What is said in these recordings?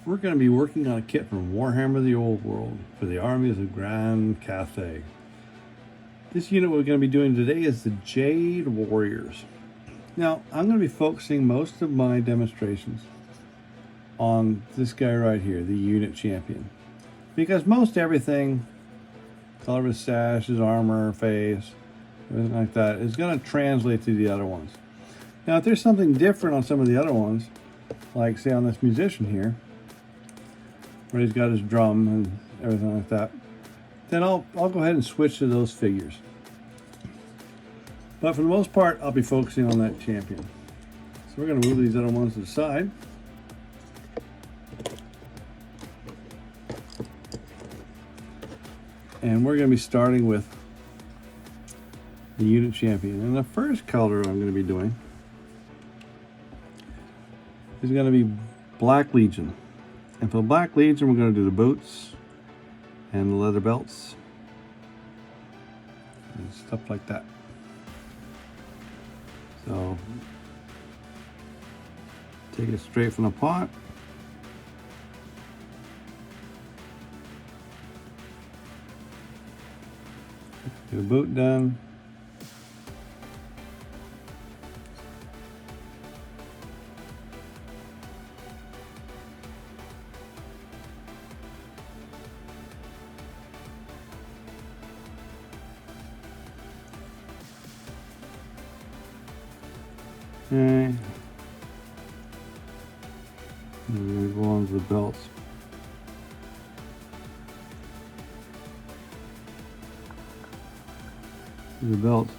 we're going to be working on a kit from Warhammer the Old World for the armies of Grand Cathay. This unit we're going to be doing today is the Jade Warriors. Now, I'm going to be focusing most of my demonstrations on this guy right here, the unit champion. Because most everything, color of his sash, his armor, face, everything like that, is going to translate to the other ones. Now, if there's something different on some of the other ones, like say on this musician here, where he's got his drum and everything like that, then I'll go ahead and switch to those figures. But for the most part, I'll be focusing on that champion. So we're going to move these other ones to the side. And we're going to be starting with the unit champion. And the first color I'm going to be doing is going to be Black Legion. And for Black Legion, we're going to do the boots and the leather belts and stuff like that. So take it straight from the pot. Get the boot done. Okay. And we go on to the belts. The belts.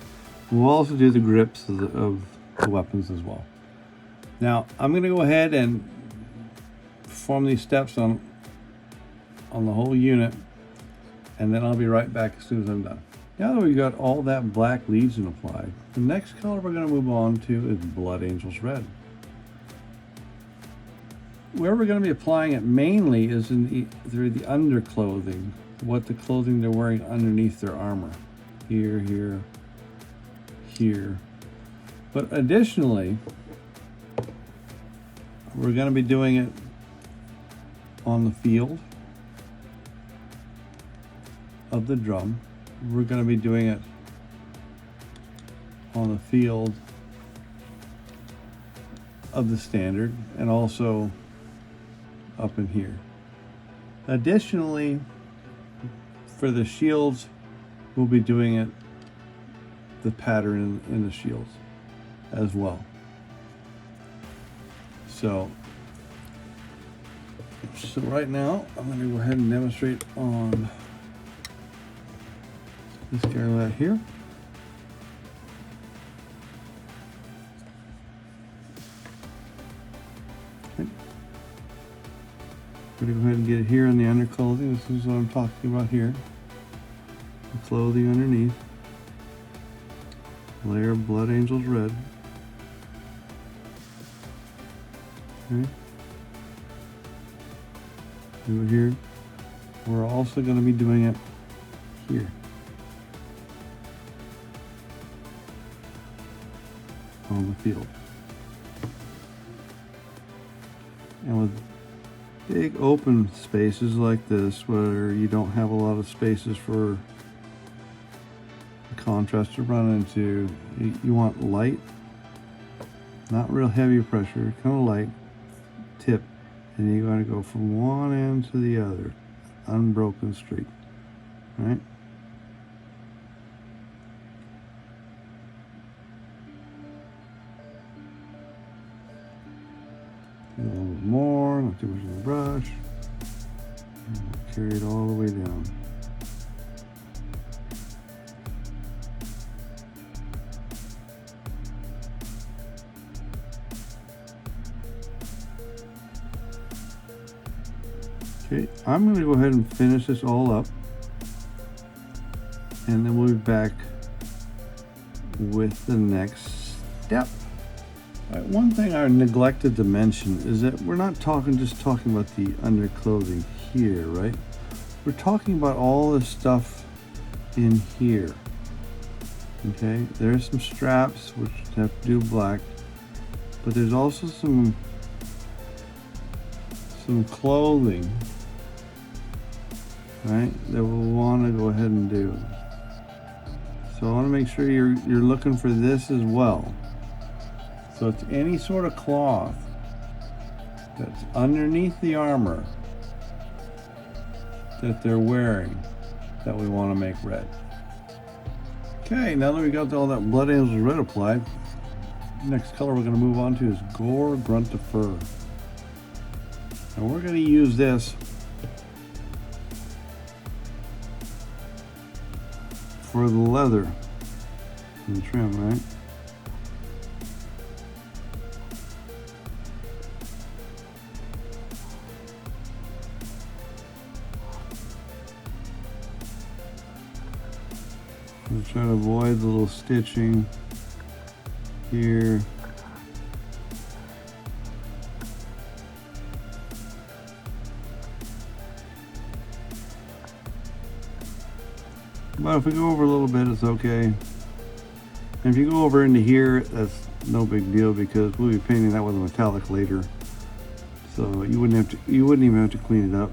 We'll also do the grips of the weapons as well. Now, I'm going to go ahead and perform these steps on the whole unit, and then I'll be right back as soon as I'm done. Now that we've got all that Black Legion applied, the next color we're going to move on to is Blood Angels Red. Where we're going to be applying it mainly is in the underclothing, what the clothing they're wearing underneath their armor. Here, here, here. But additionally, we're going to be doing it on the field of the drum. We're going to be doing it on the field of the standard and also up in here. Additionally, for the shields, we'll be doing it the pattern in the shields as well. So right now, I'm going to go ahead and demonstrate on this guy right here. Okay. I'm going to go ahead and get it here in the underclothing. This is what I'm talking about here. The clothing underneath. Layer of Blood Angels Red. Okay. Do it here. We're also going to be doing it here. On the field. And with big open spaces like this, where you don't have a lot of spaces for the contrast to run into, you want light, not real heavy pressure, kind of light tip, and you're going to go from one end to the other, unbroken streak, right? A little bit more, not too much of a brush. And carry it all the way down. Okay, I'm going to go ahead and finish this all up, and then we'll be back with the next step. Right, one thing I neglected to mention is that we're not just talking about the underclothing here, right? We're talking about all this stuff in here. Okay, there's some straps which have to do black, but there's also some some clothing, right, that we'll want to go ahead and do. So I want to make sure you're looking for this as well. So it's any sort of cloth that's underneath the armor that they're wearing that we want to make red. Okay, now that we got all that Blood Angels red applied, next color we're going to move on to is Gore Grunta Fur. And we're going to use this for the leather and the trim, right? We'll try to avoid the little stitching here. But if we go over a little bit, it's okay. And if you go over into here, that's no big deal because we'll be painting that with a metallic later. So you wouldn't even have to clean it up.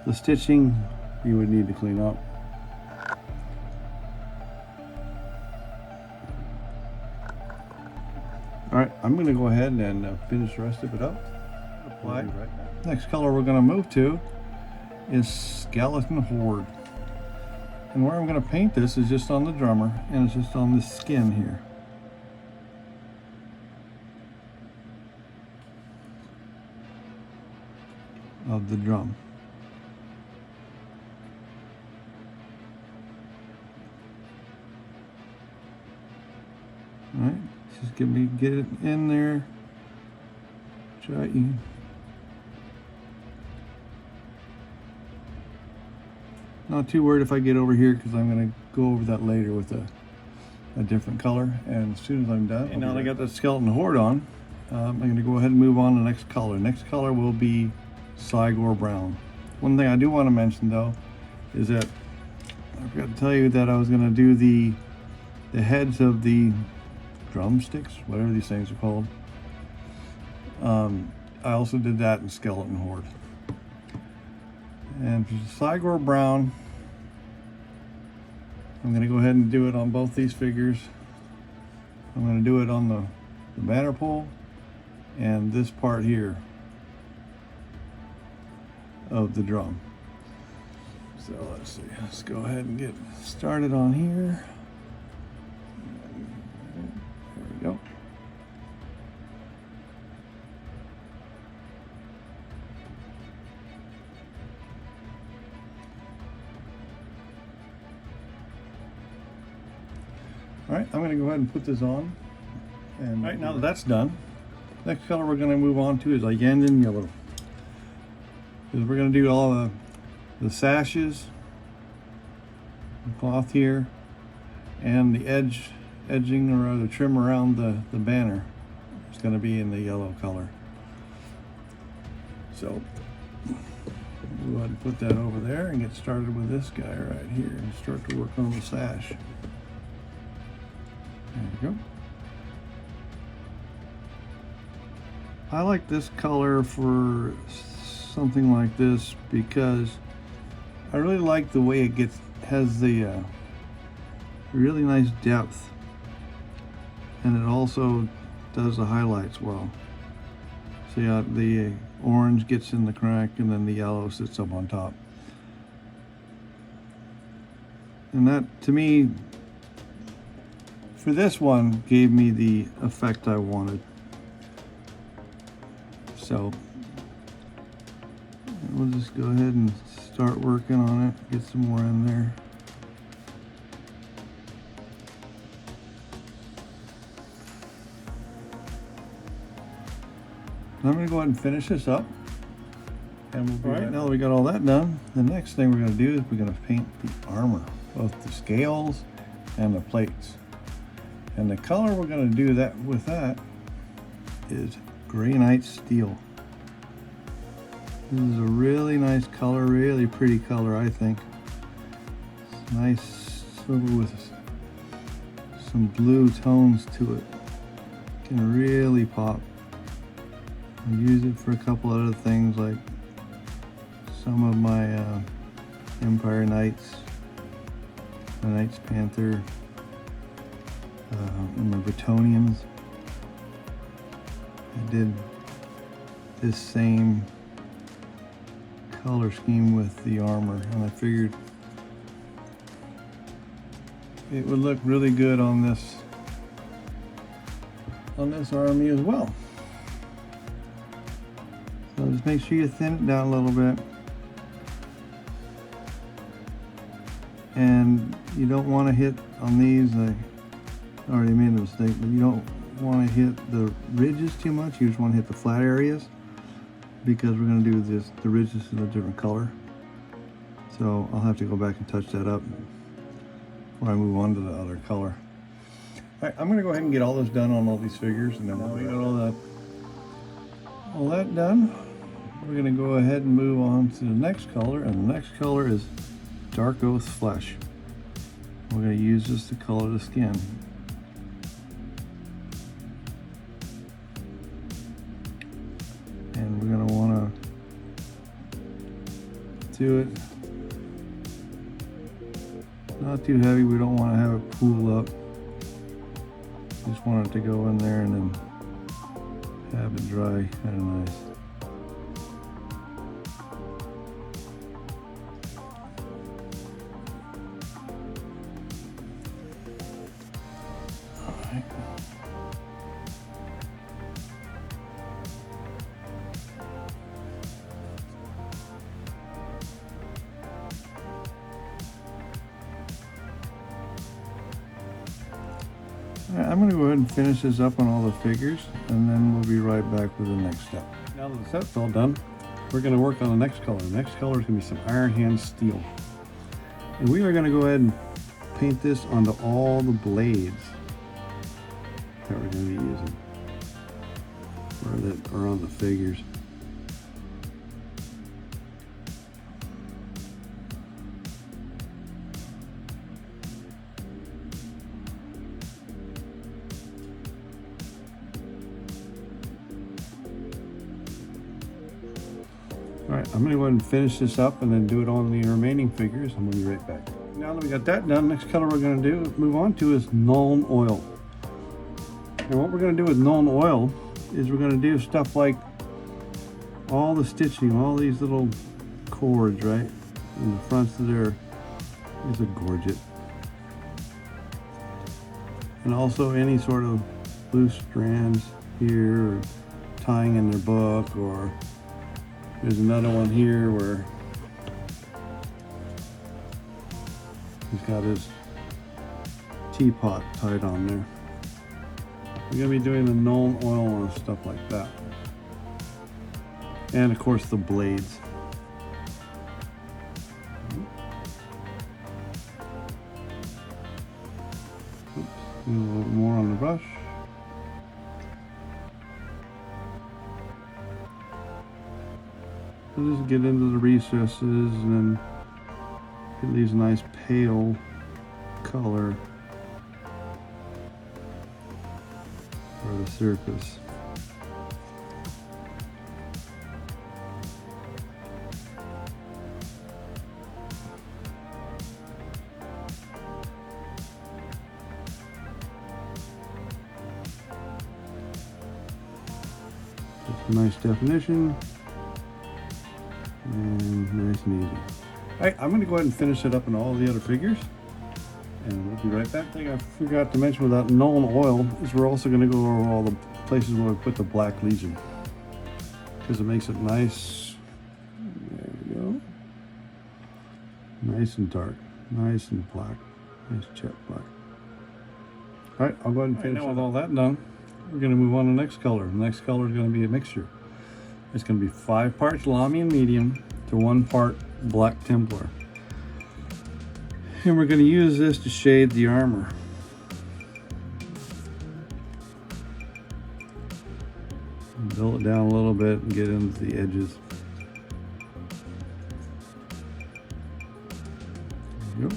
The stitching you would need to clean up. Alright, I'm going to go ahead and finish the rest of it up. Apply. Right. Next color we're going to move to is Skeleton Horde. And where I'm going to paint this is just on the drummer, and it's just on this skin here. Of the drum. Alright, just get it in there. Try you. Not too worried if I get over here because I'm going to go over that later with a different color. And as soon as I'm done, and now that I got that Skeleton Horde on, I'm going to go ahead and move on to the next color. Next color will be Cygor Brown. One thing I do want to mention though is that I forgot to tell you that I was going to do the heads of the drumsticks, whatever these things are called. I also did that in Skeleton Horde. And for Cygor Brown, I'm going to go ahead and do it on both these figures. I'm going to do it on the banner pole and this part here of the drum. So let's see, let's go ahead and get started on here. There we go. All right, I'm going to go ahead and put this on. And right now that that's done, next color we're going to move on to is Iyanden Yellow. Because we're going to do all the sashes, the cloth here, and the edging or the trim around the banner is going to be in the yellow color. So we'll go ahead and put that over there and get started with this guy right here and start to work on the sash. There we go. I like this color for something like this because I really like the way it has the really nice depth, and it also does the highlights well. So yeah, the orange gets in the crack and then the yellow sits up on top. And that, to me, for this one, gave me the effect I wanted. So we'll just go ahead and start working on it, get some more in there. I'm going to go ahead and finish this up. And we'll be right now that we got all that done, the next thing we're going to do is we're going to paint the armor, both the scales and the plates. And the color we're going to do that with that is Graynite Steel. This is a really nice color, really pretty color, I think. It's nice silver with some blue tones to it. Can really pop. I use it for a couple other things, like some of my Empire Knights, my Knights Panther, and my Bretonians. I did this same color scheme with the armor, and I figured it would look really good on this army as well. So just make sure you thin it down a little bit, and you don't want to hit on these. I already made a mistake, but you don't want to hit the ridges too much. You just want to hit the flat areas, because we're going to do the ridges in a different color. So I'll have to go back and touch that up before I move on to the other color. Alright, I'm going to go ahead and get all this done on all these figures, and then we got all that done. We're going to go ahead and move on to the next color, and the next color is Darkoath Flesh. We're going to use this to color the skin. And we're going to want to do it not too heavy. We don't want to have it pool up. Just want it to go in there and then have it dry kind of nice. Alright. I'm going to go ahead and finish this up on all the figures, and then we'll be right back with the next step. Now that the set's all done, we're going to work on the next color. The next color is going to be some Iron Hand Steel. And we are going to go ahead and paint this onto all the blades that we're going to be using, or that are on the figures. Alright, I'm going to go ahead and finish this up and then do it on the remaining figures. I'm going to be right back. Now that we got that done, next color we're going to move on to is Nuln Oil. And what we're going to do with Nuln Oil is we're going to do stuff like all the stitching, all these little cords, right? In the fronts of there is a gorget. And also any sort of loose strands here, or tying in their book, or there's another one here where he's got his teapot tied on there. We're going to be doing the Nuln Oil and stuff like that. And of course the blades. Oops, a little more on the brush. We'll just get into the recesses and then get these nice pale color for the surface. Just a nice definition. And nice and easy. Alright, I'm going to go ahead and finish it up in all the other figures, and we'll be right back. The thing I forgot to mention about Nuln Oil is we're also going to go over all the places where we put the Black Legion, because it makes it nice. There we go. Nice and dark, nice and black, nice jet black. Alright, I'll go ahead and finish with all that done. We're going to move on to the next color. The next color is going to be a mixture. It's going to be 5 parts Lahmian Medium to 1 part Black Templar. And we're going to use this to shade the armor. Dull it down a little bit and get into the edges. There you go.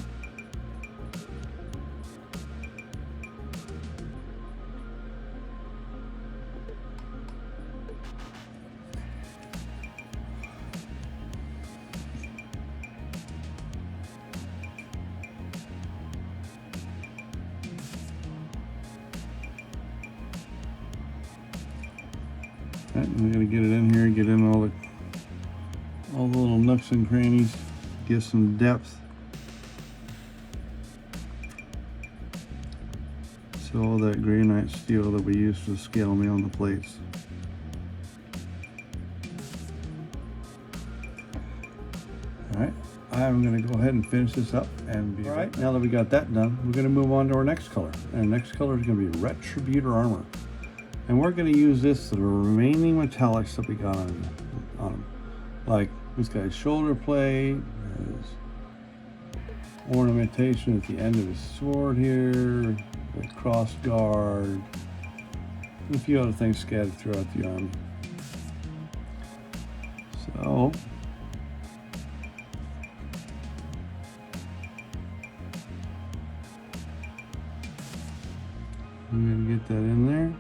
Right, I'm gonna get it in here, get in all the little nooks and crannies, give some depth. So all that granite steel that we used to scale me on the plates. Alright, I'm going to go ahead and finish this up and be right. Now that we got that done, we're going to move on to our next color. And the next color is going to be Retributor Armour. And we're going to use this to the remaining metallics that we got on them. Like this guy's shoulder plate, his ornamentation at the end of his sword here, the cross guard, and a few other things scattered throughout the army. So I'm going to get that in there.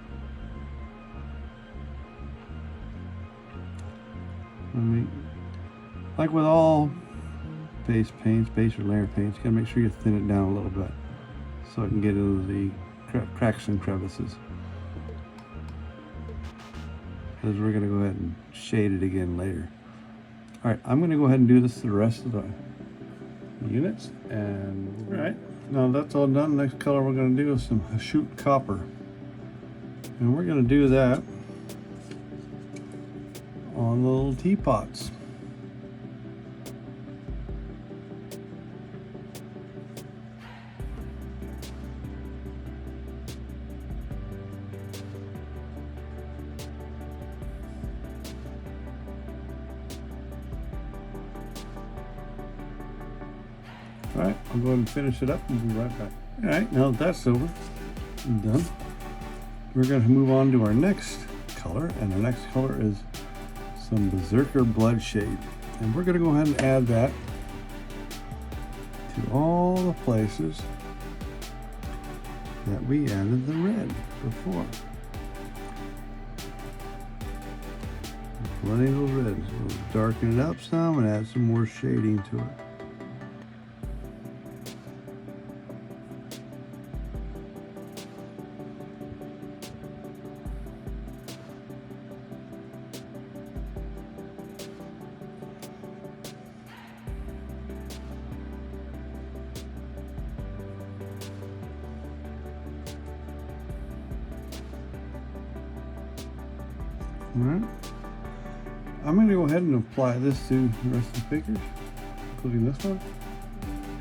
Like with all base paints, base or layer paints, you gotta make sure you thin it down a little bit so it can get into the cracks and crevices. Because we're gonna go ahead and shade it again later. All right, I'm gonna go ahead and do this to the rest of the units. And all right, now that's all done. Next color we're gonna do is some Hashut Copper. And we're gonna do that on the little teapots. Alright, I'll go ahead and finish it up and be right back. Alright, now that that's over and done, we're going to move on to our next color, and the next color is some Berserker bloodshade. And we're going to go ahead and add that to all the places that we added the red before. Plenty of those reds. We'll darken it up some and add some more shading to it. Alright, I'm going to go ahead and apply this to the rest of the figures, including this one.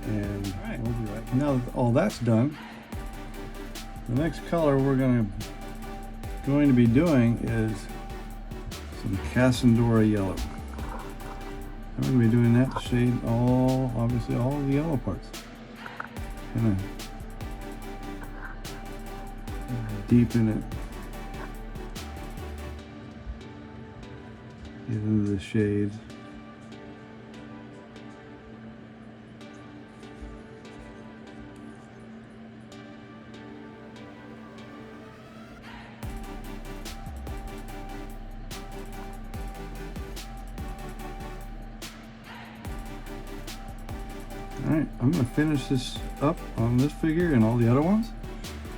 And we'll be right. Now that all that's done, the next color we're going to be doing is some Casandora Yellow. I'm going to be doing that to shade obviously all of the yellow parts. Kind of deepen it. Get into the shades. Alright, I'm going to finish this up on this figure and all the other ones.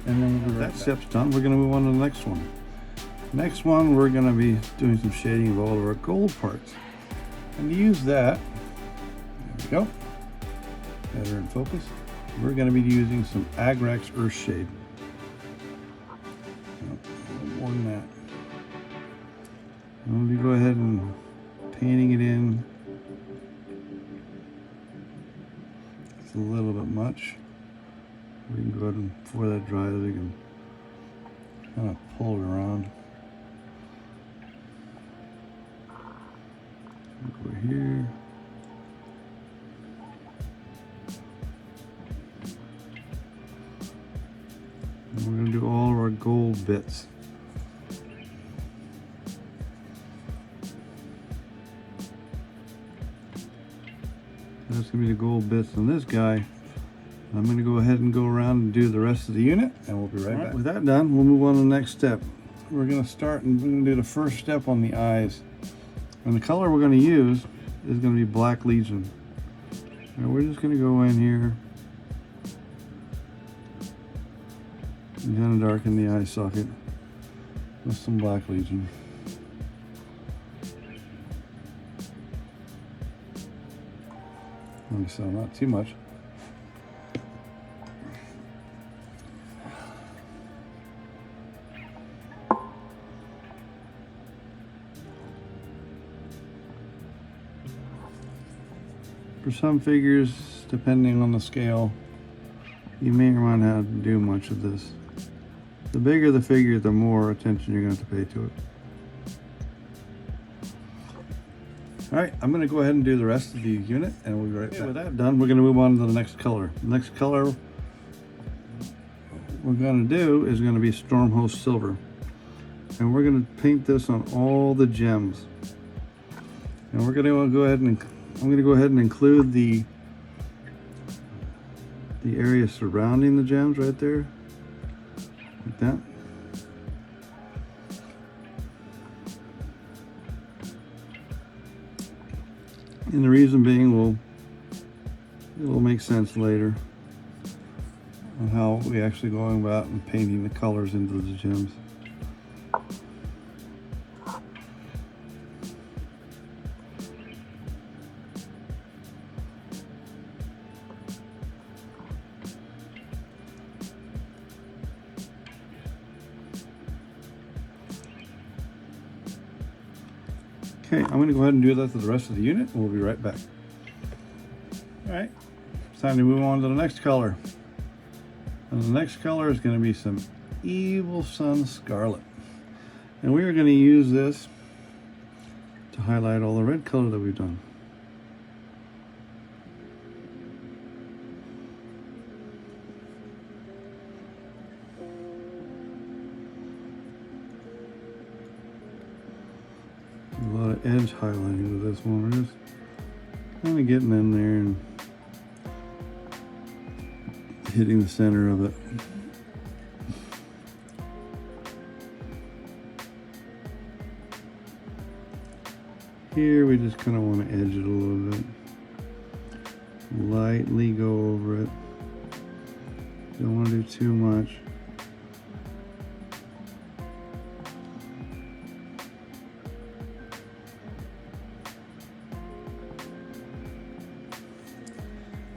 And then when that step's done, we're going to move on to the next one. Next one, we're going to be doing some shading of all of our gold parts. And to use that, there we go, better in focus, we're going to be using some Agrax Earthshade. More than that. I'm going to go ahead and painting it in. It's a little bit much. We can go ahead and, before that dries, we can kind of pull it around. Over here. And we're going to do all of our gold bits. That's going to be the gold bits on this guy. I'm going to go ahead and go around and do the rest of the unit, and we'll be right back. With that done, we'll move on to the next step. We're going to start and we're going to do the first step on the eyes. And the color we're going to use is going to be Black Legion. And we're just going to go in here and kind of darken the eye socket with some Black Legion. so not too much. For some figures, depending on the scale, you may or might not have to do much of this. The bigger the figure, the more attention you're going to have to pay to it. Alright, I'm going to go ahead and do the rest of the unit, and we'll be right back. With that done, we're going to move on to the next color. The next color we're going to do is going to be Stormhost Silver. And we're going to paint this on all the gems. And we're going to go ahead and I'm going to go ahead and include the area surrounding the gems right there, like that. And the reason being, it will make sense later on how we actually going about and painting the colors into the gems. Okay, I'm going to go ahead and do that to the rest of the unit, and we'll be right back. Alright, it's time to move on to the next color. And the next color is going to be some Evil Sunz Scarlet. And we are going to use this to highlight all the red color that we've done. A lot of edge highlighting with this one. We're just kind of getting in there and hitting the center of it. Here we just kind of want to edge it a little bit. Lightly go over it. Don't want to do too much.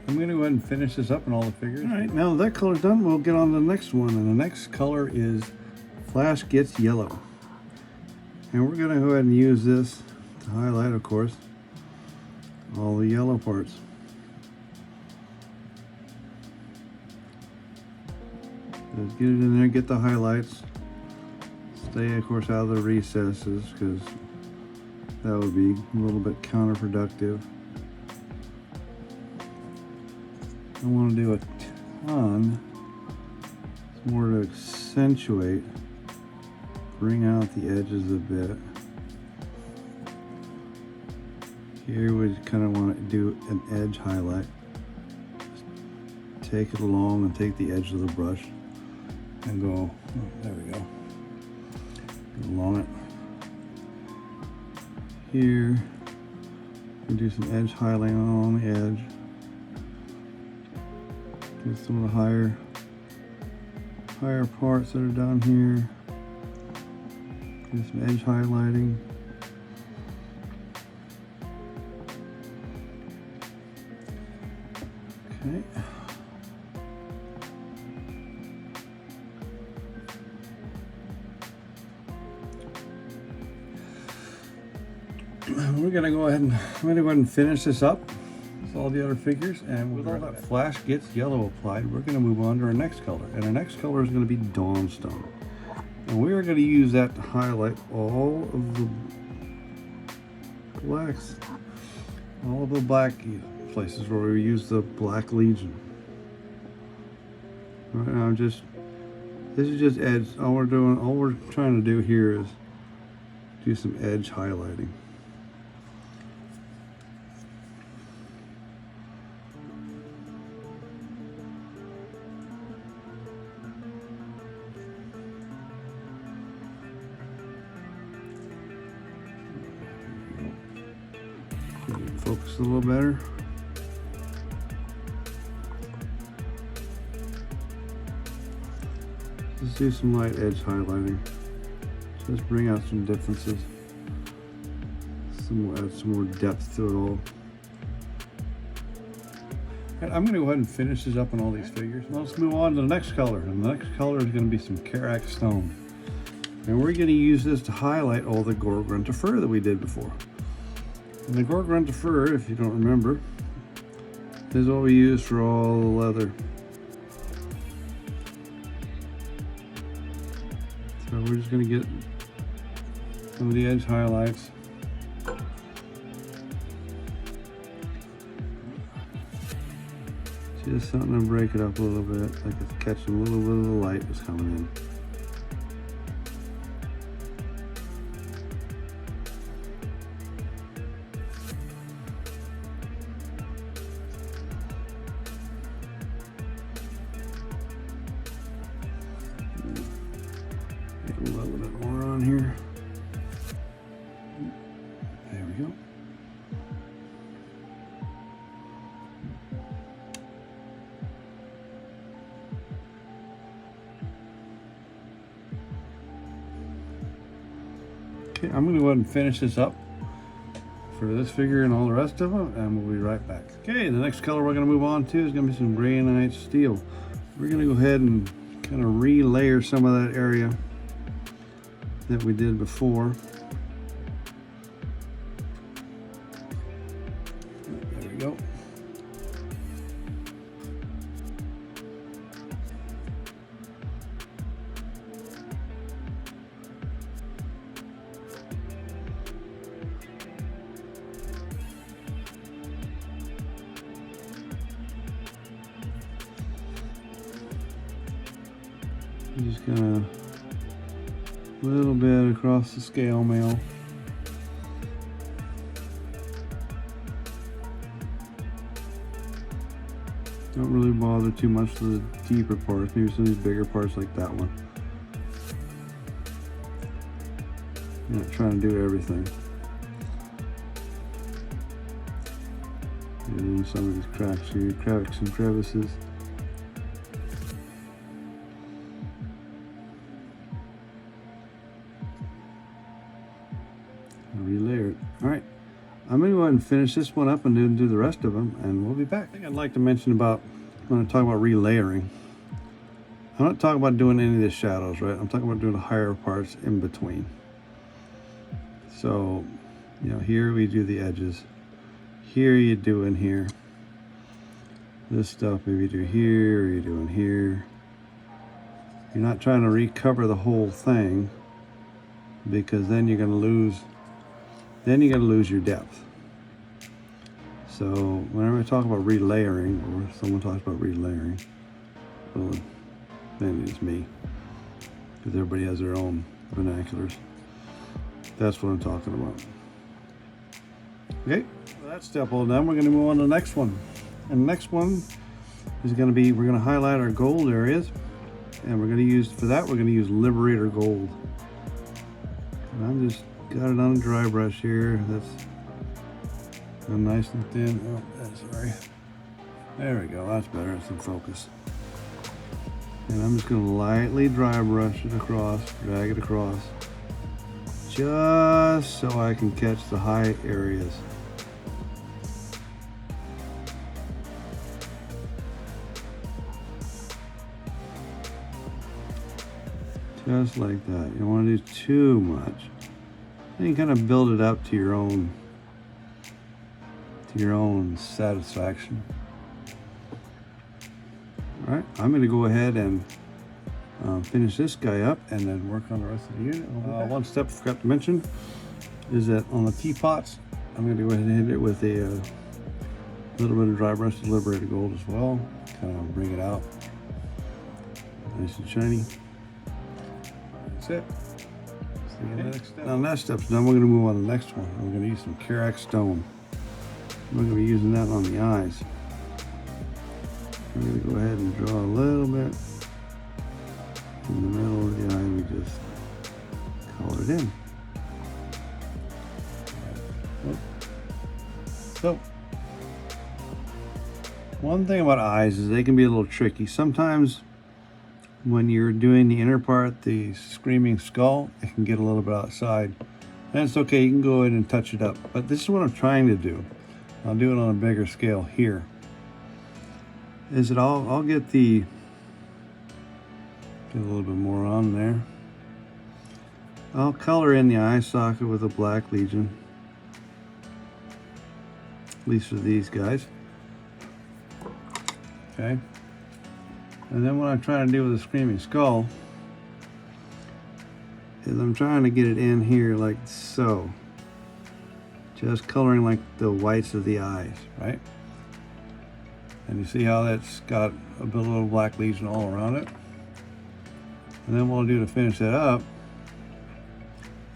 I'm going to go ahead and finish this up in all the figures. Alright, now that color's done, we'll get on to the next one. And the next color is Gitz Yellow. And we're going to go ahead and use this to highlight, of course, all the yellow parts. Just get it in there, get the highlights. Stay, of course, out of the recesses, because that would be a little bit counterproductive. I want to do a ton. It's more to accentuate, bring out the edges a bit. Here we kind of want to do an edge highlight. Just take it along and take the edge of the brush and go, oh, there we go, along it. Here we do some edge highlighting along the edge. Get some of the higher parts that are down here. Do some edge highlighting. Okay. We're gonna go ahead and finish this up. All the other figures, and with all that Gitz Yellow applied, we're going to move on to our next color, and our next color is going to be Dawnstone, and we are going to use that to highlight all of the blacks, all of the black places where we use the Black Legion. Right now, this is just edge. All we're trying to do here is do some edge highlighting. Focus a little better. Just do some light edge highlighting. Just bring out some differences. Add some more depth to it all. I'm going to go ahead and finish this up on all these figures. Now let's move on to the next color. And the next color is going to be some Karak Stone. And we're going to use this to highlight all the Gore Grunta Fur that we did before. And the Gore Grunta Fur, if you don't remember, is what we use for all the leather. So we're just going to get some of the edge highlights. Just something to break it up a little bit, like it's catching a little bit of the light that's coming in. Get a little bit more on here. There we go. Okay, I'm going to go ahead and finish this up for this figure and all the rest of them, and we'll be right back. Okay, the next color we're going to move on to is going to be some Granite Steel. We're going to go ahead and kind of re-layer some of that area that we did before. There we go. Just kind of a little bit across the scale mail. Don't really bother too much with the deeper parts, maybe some of these bigger parts like that one. I'm not trying to do everything. And some of these cracks here, cracks and crevices. Relayer it. All right, I'm going to go ahead and finish this one up and then do the rest of them, and we'll be back. I think I'd like to mention about, when I talk about relayering, I'm not talking about doing any of the shadows, right? I'm talking about doing the higher parts in between. So, you know, here we do the edges. Here you do in here. This stuff maybe you do here, or you do in here. You're not trying to recover the whole thing, because then you're going to lose. Then you're going to lose your depth. So whenever I talk about relayering, or someone talks about relayering, well, maybe it's me, because everybody has their own vernaculars. That's what I'm talking about. Okay, well, that's step all done. We're going to move on to the next one. And the next one is going to be, we're going to highlight our gold areas, and we're going to use, for that, we're going to use Liberator Gold. And I'm just got it on a dry brush here. That's nice and thin. Oh, that's sorry. There we go. That's better. It's in focus. And I'm just going to lightly dry brush it across, drag it across, just so I can catch the high areas. Just like that. You don't want to do too much. Then you kind of build it up to your own satisfaction. All right, I'm going to go ahead and finish this guy up and then work on the rest of the unit. One step I forgot to mention is that on the teapots, I'm going to go ahead and hit it with a little bit of dry brush to Liberator Gold as well. Kind of bring it out nice and shiny. That's it. Now that step's done, we're going to move on to the next one. We're going to use some Karak Stone. We're going to be using that on the eyes. We're going to go ahead and draw a little bit in the middle of the eye. We just color it in. So, one thing about eyes is they can be a little tricky. Sometimes when you're doing the inner part, the screaming skull, it can get a little bit outside. And it's okay, you can go ahead and touch it up. But this is what I'm trying to do. I'll do it on a bigger scale here. is that I'll get a little bit more on there. I'll color in the eye socket with a Black Legion, at least for these guys. Okay. And then what I'm trying to do with the Screaming Skull is I'm trying to get it in here like so. Just coloring like the whites of the eyes, right? And you see how that's got a little Black Legion all around it? And then what I'll do to finish that up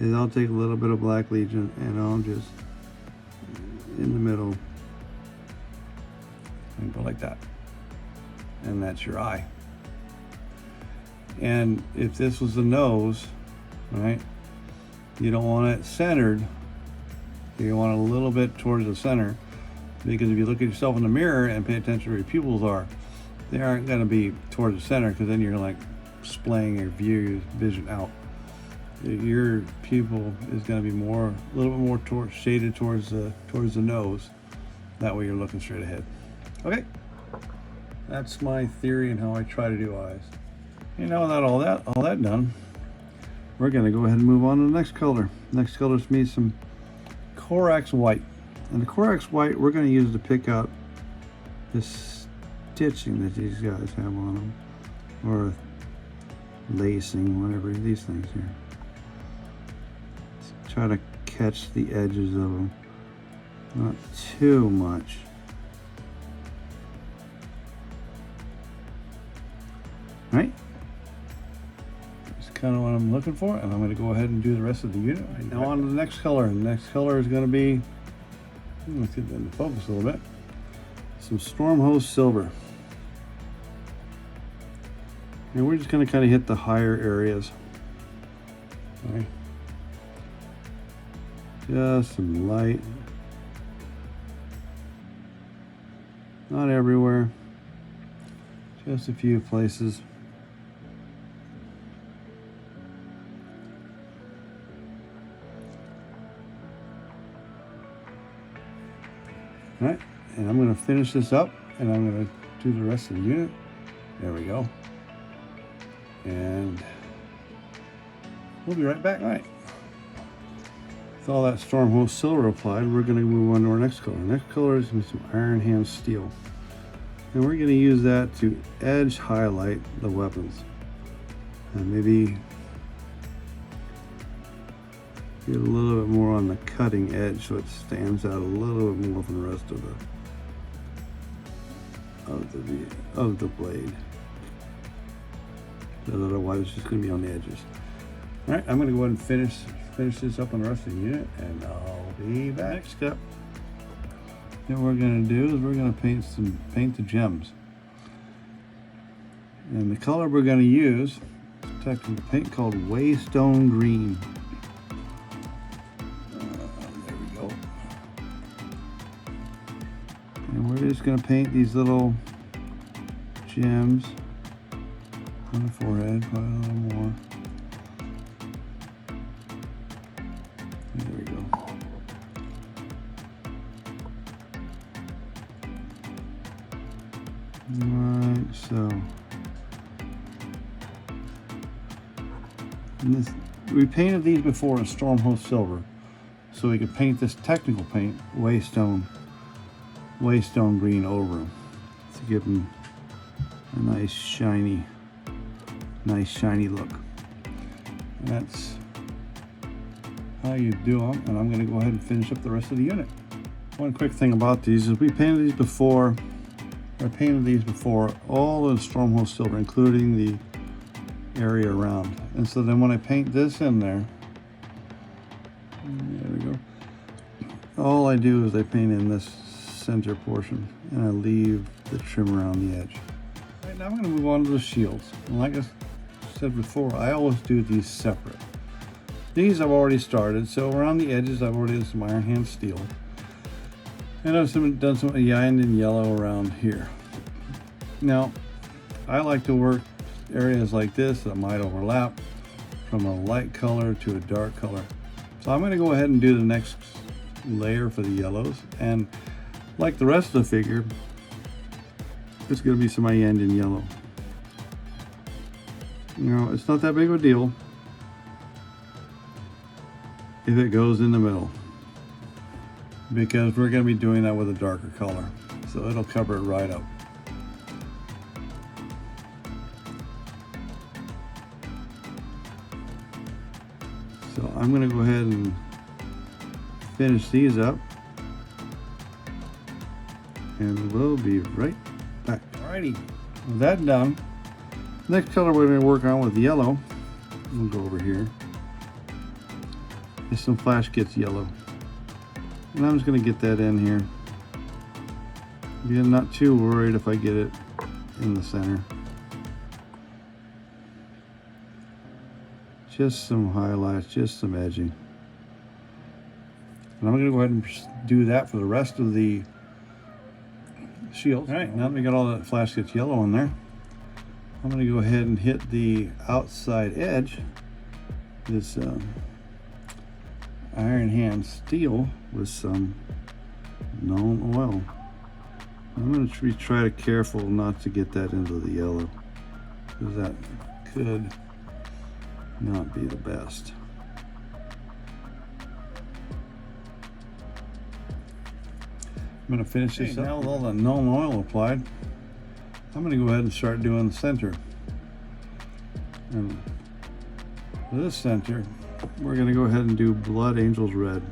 is I'll take a little bit of Black Legion and I'll just, in the middle, and go like that. And that's your eye. And if this was the nose, right, you don't want it centered. You want a little bit towards the center, because if you look at yourself in the mirror and pay attention to where your pupils are, they aren't going to be towards the center, because then you're like splaying your vision out. Your pupil is going to be a little bit more shaded towards the nose. That way you're looking straight ahead. Okay, that's my theory and how I try to do eyes. You know, without all that done, we're going to go ahead and move on to the next color. Next color is me some Corax white, and the Corax white we're going to use to pick out this stitching that these guys have on them, or lacing, whatever these things here. Let's try to catch the edges of them, not too much. Right? That's kind of what I'm looking for, and I'm going to go ahead and do the rest of the unit. Right, now on to the next color. And the next color is going to be, let's get that into focus a little bit, some Stormhost Silver. And we're just going to kind of hit the higher areas. Okay. Just some light. Not everywhere. Just a few places. All right, and I'm going to finish this up, and I'm going to do the rest of the unit. There we go. And we'll be right back. All right. With all that Stormhost Silver applied, we're going to move on to our next color. Next color is some Iron Hand Steel. And we're going to use that to edge highlight the weapons. And maybe get a little bit more on the cutting edge so it stands out a little bit more from the rest of the blade. Because otherwise it's just going to be on the edges. Alright, I'm going to go ahead and finish this up on the rest of the unit, and I'll be back. Next step that we're going to do is we're going to paint the gems. And the color we're going to use is a technical paint called Waystone Green. There we go. And we're just going to paint these little gems on the forehead, probably a little more. There we go. Alright, so we painted these before in Stormhost Silver, so we could paint this technical paint, Waystone Green, over them to give them a nice shiny look. And that's how you do them, and I'm going to go ahead and finish up the rest of the unit. One quick thing about these is we painted these before. I painted these before all in Stormhost Silver, including the area around. And so then when I paint this in there we go. All I do is I paint in this center portion, and I leave the trim around the edge. Right, now I'm going to move on to the shields. And like I said before, I always do these separate. These I've already started, so around the edges I've already done some Iron Hand Steel. And I've done some Iyanden Yellow around here. Now, I like to work areas like this that might overlap from a light color to a dark color. So I'm going to go ahead and do the next layer for the yellows. And like the rest of the figure, it's going to be some Iyanden yellow. You know, it's not that big of a deal if it goes in the middle, because we're going to be doing that with a darker color, so it'll cover it right up. So I'm going to go ahead and finish these up, and we'll be right back. Alrighty, with that done, next color we're going to work on with yellow, we'll go over here, is some Flash Gitz Yellow. And I'm just going to get that in here. Again, not too worried if I get it in the center. Just some highlights, just some edging. And I'm going to go ahead and do that for the rest of the shield. All right, now that we got all that Flash Gitz Yellow in there, I'm going to go ahead and hit the outside edge, this Iron Hand Steel, with some Nuln Oil. I'm going to try to careful not to get that into the yellow, because that could not be the best. I'm going to finish this up. Now with all the Nuln Oil applied, I'm going to go ahead and start doing the center. And for this center, we're going to go ahead and do Blood Angels Red.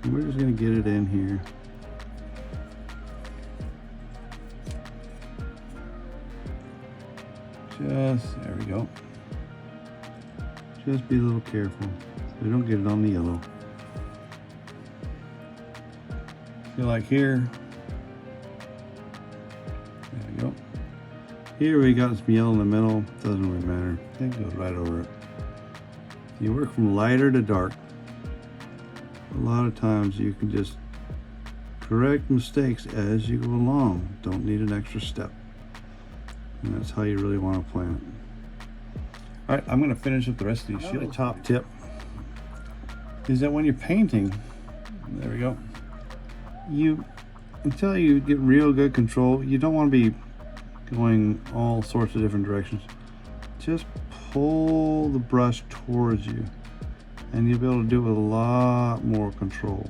And we're just going to get it in here. Just, there we go. Just be a little careful so we don't get it on the yellow. Feel like here, there we go. Here we got some yellow in the middle, doesn't really matter. I think it goes right over it. You work from lighter to dark. A lot of times you can just correct mistakes as you go along. Don't need an extra step. And that's how you really want to plan it. All right, I'm going to finish up the rest of these shields. The top tip is that when you're painting, there we go, until you get real good control, you don't want to be going all sorts of different directions. Just pull the brush towards you, and you'll be able to do it with a lot more control.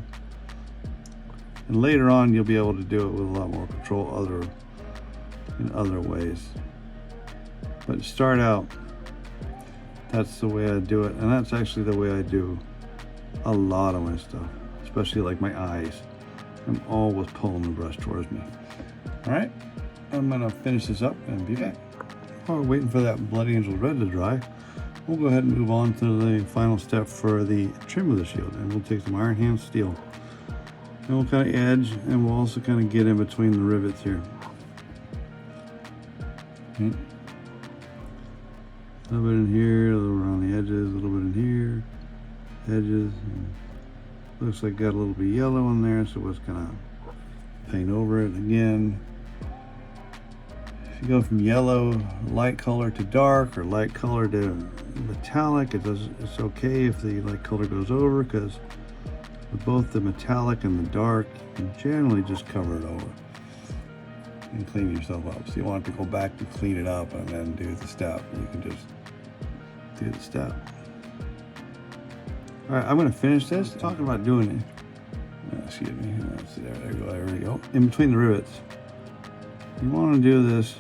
And later on, you'll be able to do it with a lot more control in other ways. But to start out, that's the way I do it, and that's actually the way I do a lot of my stuff, especially like my eyes. I'm always pulling the brush towards me. All right, I'm gonna finish this up and be back. While we're waiting for that Blood Angel Red to dry, we'll go ahead and move on to the final step for the trim of the shield, and we'll take some Iron Hand Steel, and we'll kind of edge, and we'll also kind of get in between the rivets here. Okay. A little bit in here, a little around the edges, a little bit in here, edges. Looks like got a little bit of yellow in there, so let's kind of paint over it again. If you go from yellow, light color to dark, or light color to metallic, it's okay if the light color goes over, because with both the metallic and the dark, you can generally just cover it over and clean yourself up. So you want to go back and clean it up and then do the step. You can just do the step. All right, I'm going to finish this. Talking about doing it. Excuse me. Let's see, there we go. In between the rivets. You want to do this,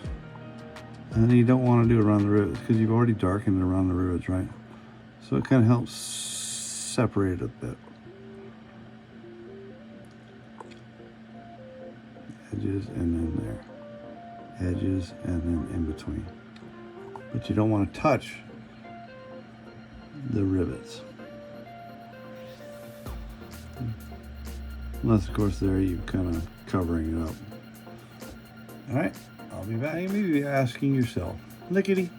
and then you don't want to do it around the rivets because you've already darkened it around the rivets, right? So it kind of helps separate it a bit. Edges and then there. Edges and then in between. But you don't want to touch the rivets. Unless, of course, there you're kind of covering it up. All right, I'll be back. You may be asking yourself, Lickety,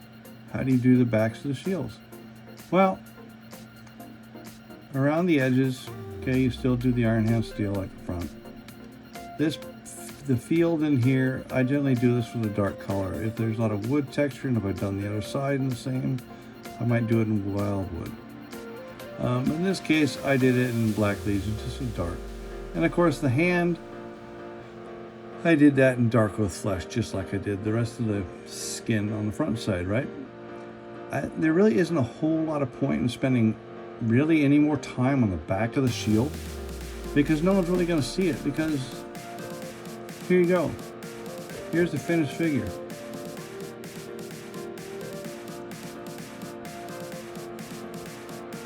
how do you do the backs of the shields? Well, around the edges, okay, you still do the Iron Hand Steel like the front. The field in here, I generally do this with a dark color. If there's a lot of wood texture, and if I've done the other side in the same, I might do it in wildwood. In this case, I did it in Black Legion, just a dark. And of course, the hand I did that in Darkoath Flesh, just like I did the rest of the skin on the front side, right? There really isn't a whole lot of point in spending really any more time on the back of the shield, because no one's really going to see it, because here you go. Here's the finished figure.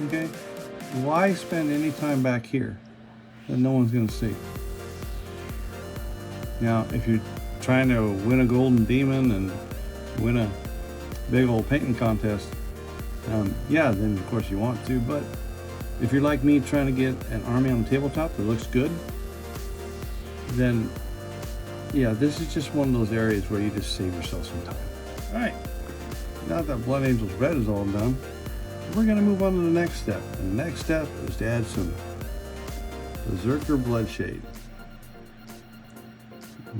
Okay? Why spend any time back here that no one's going to see? Now, if you're trying to win a golden demon and win a big old painting contest, yeah, then of course you want to, but if you're like me trying to get an army on the tabletop that looks good, then yeah, this is just one of those areas where you just save yourself some time. Alright, now that Blood Angel's Red is all done, we're going to move on to the next step. And the next step is to add some Berserker bloodshade.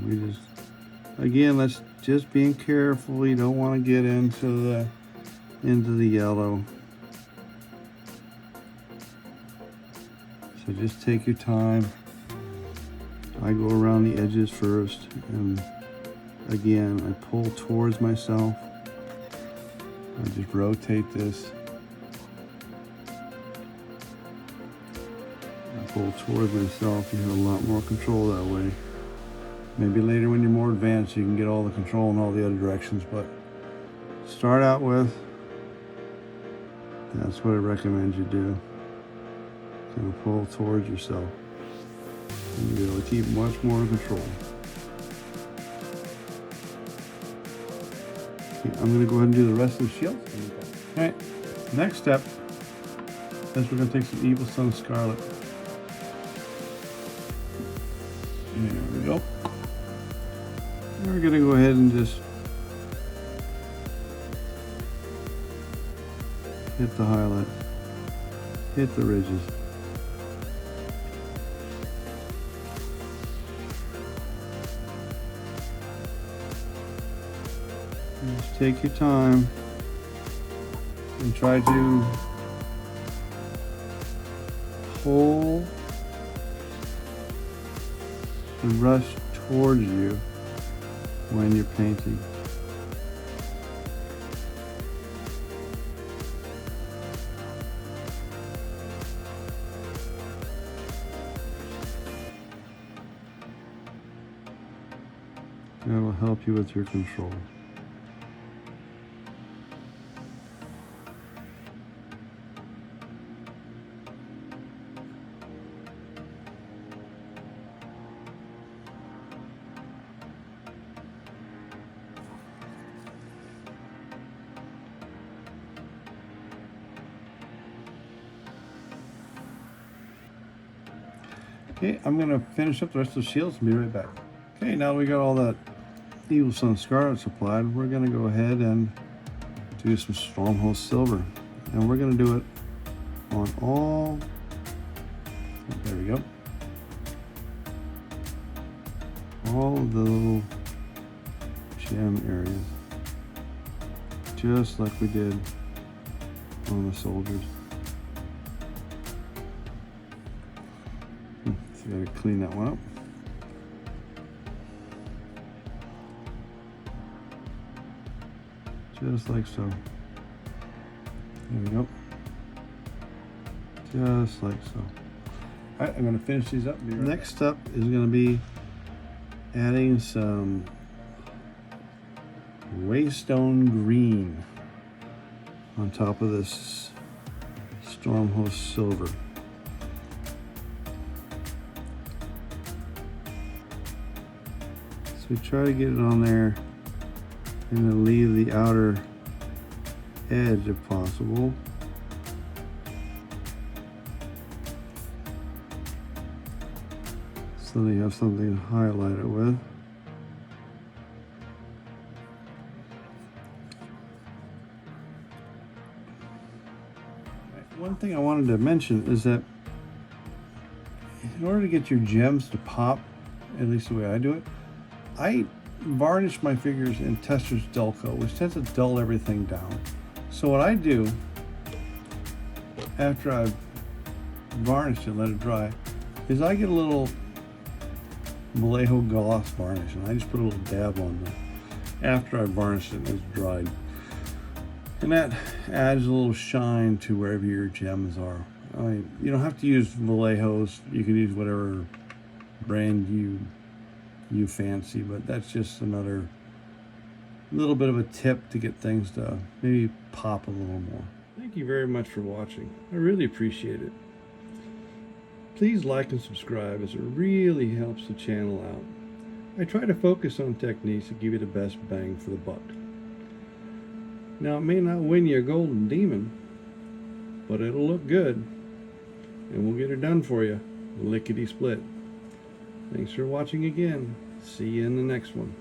We just, again, let's just being careful. You don't want to get into the yellow. So just take your time. I go around the edges first, and again, I pull towards myself. I just rotate this. I pull towards myself. You have a lot more control that way. Maybe later when you're more advanced, you can get all the control in all the other directions, but start out with, that's what I recommend you do. Kind of pull towards yourself. And you'll be able to keep much more control. Okay, I'm going to go ahead and do the rest of the shield. Alright, next step is we're going to take some Evil Sun Scarlet. There we go. We're going to go ahead and just hit the highlight, hit the ridges. And just take your time and try to pull the brush towards you when you're painting. That will help you with your control. Okay, I'm going to finish up the rest of the shields and be right back. Okay, now we got all that Evil Sun Scarlet supplied, we're going to go ahead and do some Stormhost Silver. And we're going to do it on all, there we go, all of the little gem areas, just like we did on the soldiers. So I gotta clean that one up. Just like so. There we go. Just like so. Alright, I'm going to finish these up. Next up is going to be adding some Waystone Green on top of this Stormhost Silver. So try to get it on there and then leave the outer edge if possible. So that you have something to highlight it with. One thing I wanted to mention is that in order to get your gems to pop, at least the way I do it, I varnish my figures in Tester's dull coat, which tends to dull everything down. So what I do after I've varnished it and let it dry is I get a little Vallejo gloss varnish, and I just put a little dab on there after I varnished it and it's dried. And that adds a little shine to wherever your gems are. I mean, you don't have to use Vallejos. You can use whatever brand you fancy, but that's just another little bit of a tip to get things to maybe pop a little more. Thank you very much for watching. I really appreciate it. Please like and subscribe, as it really helps the channel out. I try to focus on techniques that give you the best bang for the buck. Now, it may not win you a golden demon, but it'll look good, and we'll get her done for you, lickety split. Thanks for watching again. See you in the next one.